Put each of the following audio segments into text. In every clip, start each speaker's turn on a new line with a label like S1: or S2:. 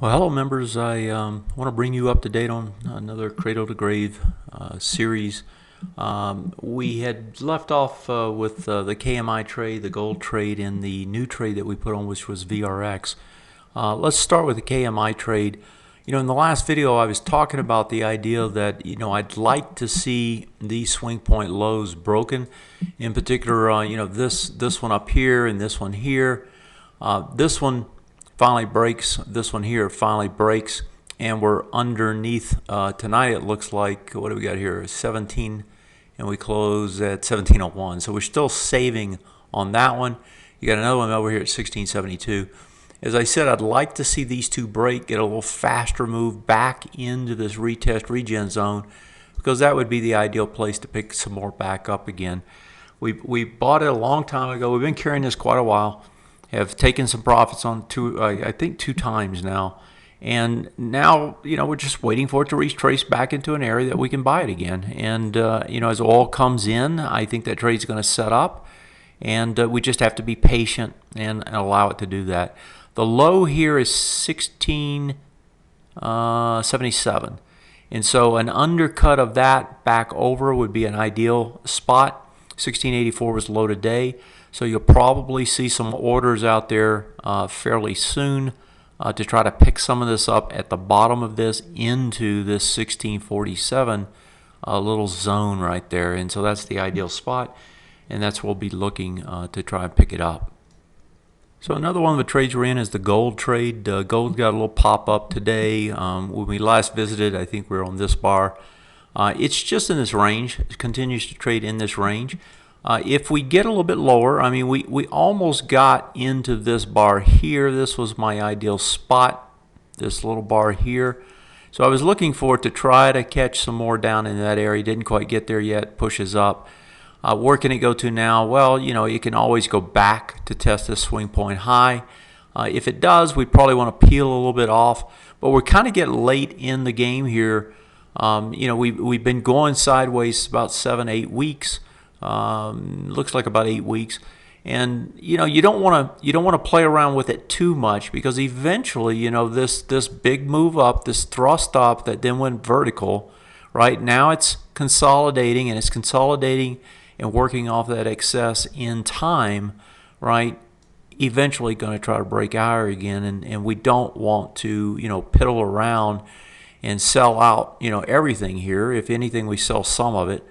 S1: Well, hello members. I want to bring you up to date on another Cradle to Grave series. We had left off with the KMI trade, the gold trade, and the new trade that we put on, which was VRX. Let's start with the KMI trade. You know, in the last video I was talking about the idea that, you know, I'd like to see these swing point lows broken. In particular, you know, this one up here and this one here. This one finally breaks, this one here finally breaks, and we're underneath. Tonight it looks like, what do we got here, 17, and we close at 1701, so we're still saving on that one. You got another one over here at 1672. As I said, I'd like to see these two break, get a little faster move back into this retest regen zone, because that would be the ideal place to pick some more back up again. We bought it a long time ago. We've been carrying this quite a while. Have taken some profits on I think two times now, and now, you know, we're just waiting for it to retrace back into an area that we can buy it again. And you know, as oil comes in, I think that trade's going to set up, and we just have to be patient and allow it to do that. The low here is 1677, and so an undercut of that back over would be an ideal spot. 1684 was low today. So you'll probably see some orders out there fairly soon to try to pick some of this up at the bottom of this into this 1647 little zone right there. And so that's the ideal spot, and that's what we'll be looking to try and pick it up. So another one of the trades we're in is the gold trade. Gold got a little pop up today. When we last visited, I think we were on this bar. It's just in this range. It continues to trade in this range. If we get a little bit lower, I mean, we almost got into this bar here. This was my ideal spot, this little bar here. So I was looking for it to try to catch some more down in that area. Didn't quite get there yet, pushes up. Where can it go to now? Well, you know, you can always go back to test this swing point high. If it does, we probably want to peel a little bit off. But we're kind of getting late in the game here. You know, we've been going sideways about 7-8 weeks. Looks like about 8 weeks, and you know, you don't want to play around with it too much, because eventually, you know, this big move up, this thrust up that then went vertical, right now it's consolidating, and it's consolidating and working off that excess in time, right? Eventually going to try to break higher again, and we don't want to, you know, piddle around and sell out, you know, everything here. If anything, we sell some of it.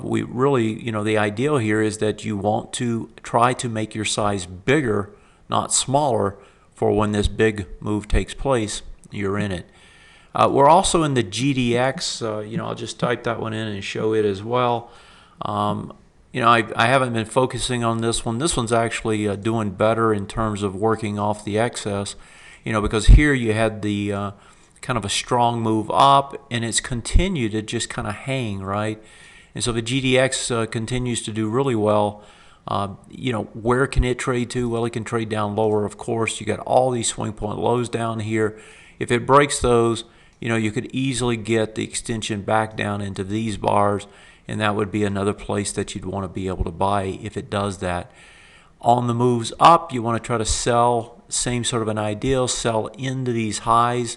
S1: We really, you know, the ideal here is that you want to try to make your size bigger, not smaller, for when this big move takes place, you're in it. We're also in the GDX. You know, I'll just type that one in and show it as well. You know, I haven't been focusing on this one. This one's actually doing better in terms of working off the excess, you know, because here you had the kind of a strong move up, and it's continued to just kind of hang, right? And so the GDX continues to do really well. You know, where can it trade to? Well, it can trade down lower, of course. You got all these swing point lows down here. If it breaks those, you know, you could easily get the extension back down into these bars, and that would be another place that you'd want to be able to buy if it does that. On the moves up, you want to try to sell, same sort of an ideal, sell into these highs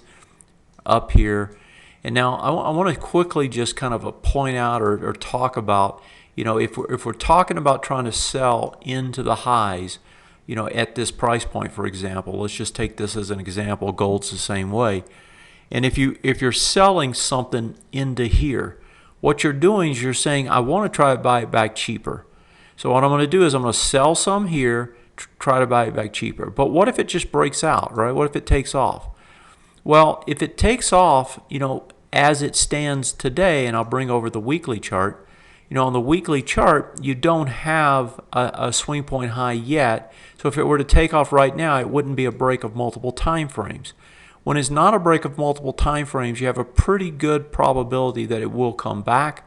S1: up here. And now I want to quickly just kind of point out or talk about, you know, if we're talking about trying to sell into the highs, you know, at this price point, for example, let's just take this as an example. Gold's the same way. And if you're selling something into here, what you're doing is you're saying, I want to try to buy it back cheaper. So what I'm going to do is I'm going to sell some here, try to buy it back cheaper. But what if it just breaks out, right? What if it takes off? Well, if it takes off, you know, as it stands today, and I'll bring over the weekly chart, you know, on the weekly chart, you don't have a swing point high yet. So if it were to take off right now, it wouldn't be a break of multiple time frames. When it's not a break of multiple time frames, you have a pretty good probability that it will come back.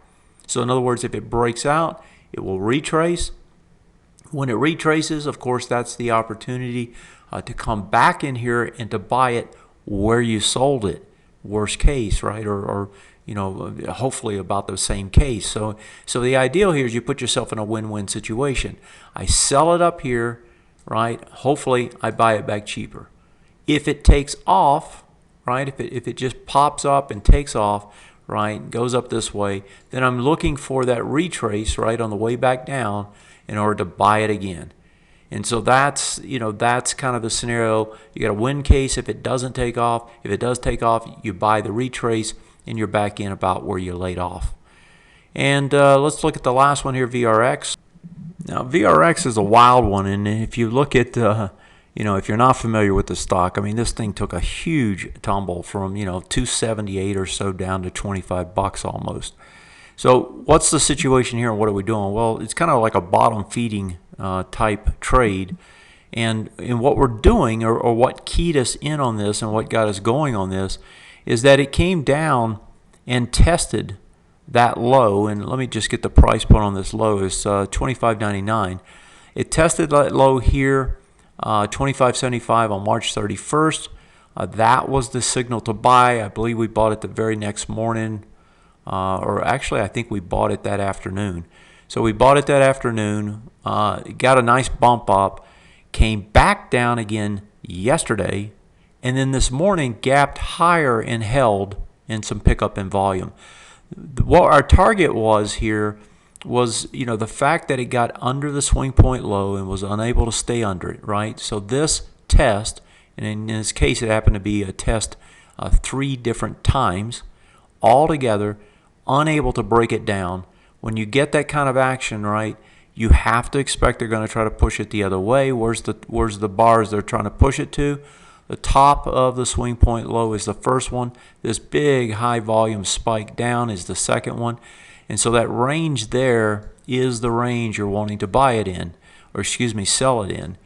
S1: So in other words, if it breaks out, it will retrace. When it retraces, of course, that's the opportunity to come back in here and to buy it where you sold it, worst case, right? Or you know, hopefully about the same case. So the ideal here is you put yourself in a win-win situation. I sell it up here, right? Hopefully I buy it back cheaper. If it takes off, right? If it just pops up and takes off, right, goes up this way, then I'm looking for that retrace, right, on the way back down in order to buy it again. And so that's, that's kind of the scenario. You got a win case if it doesn't take off. If it does take off, you buy the retrace and you're back in about where you laid off. And let's look at the last one here, VRX. Now, VRX is a wild one, and if you look at, if you're not familiar with the stock, I mean, this thing took a huge tumble from, 278 or so down to 25 bucks almost. So what's the situation here and what are we doing? Well, it's kind of like a bottom feeding type trade. And what we're doing, or what keyed us in on this and what got us going on this, is that it came down and tested that low. And let me just get the price point on this low. It's $25.99. It tested that low here, $25.75 on March 31st. That was the signal to buy. I believe we bought it the very next morning. Or actually, I think we bought it that afternoon. So we bought it that afternoon, got a nice bump up, came back down again yesterday, and then this morning gapped higher and held in some pickup in volume. What our target was here was, the fact that it got under the swing point low and was unable to stay under it, right? So this test, and in this case it happened to be a test 3 different times, all together, unable to break it down. When you get that kind of action, right, you have to expect they're going to try to push it the other way. Where's the bars they're trying to push it to? The top of the swing point low is the first one. This big high volume spike down is the second one. And so that range there is the range you're wanting to buy it in, or sell it in.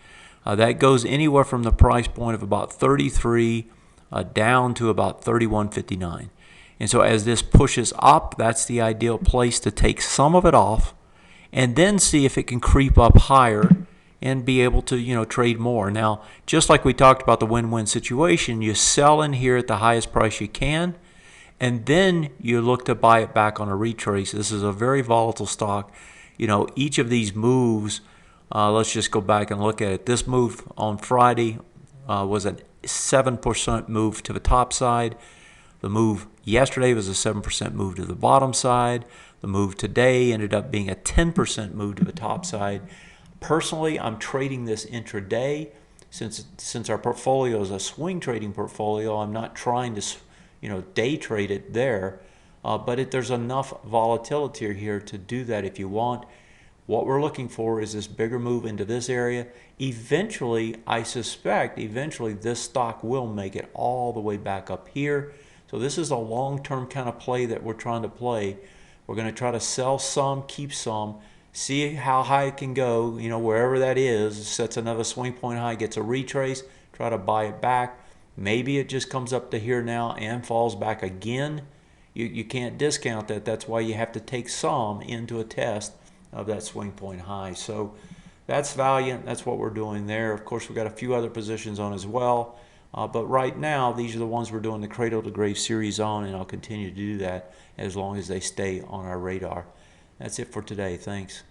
S1: That goes anywhere from the price point of about 33 down to about 31.59. And so as this pushes up, that's the ideal place to take some of it off and then see if it can creep up higher and be able to, trade more. Now, just like we talked about the win-win situation, you sell in here at the highest price you can, and then you look to buy it back on a retrace. This is a very volatile stock. Each of these moves, let's just go back and look at it. This move on Friday was a 7% move to the top side. The move yesterday was a 7% move to the bottom side. The move today ended up being a 10% move to the top side. Personally, I'm trading this intraday. Since our portfolio is a swing trading portfolio, I'm not trying to day trade it there. But there's enough volatility here to do that if you want. What we're looking for is this bigger move into this area. Eventually, I suspect, this stock will make it all the way back up here. So this is a long-term kind of play that we're trying to play. We're going to try to sell some, keep some, see how high it can go, wherever that is, sets another swing point high, gets a retrace, try to buy it back. Maybe it just comes up to here now and falls back again. You can't discount that. That's why you have to take some into a test of that swing point high. So that's Valiant. That's what we're doing there. Of course, we've got a few other positions on as well. But right now, these are the ones we're doing the cradle-to-grave series on, and I'll continue to do that as long as they stay on our radar. That's it for today. Thanks.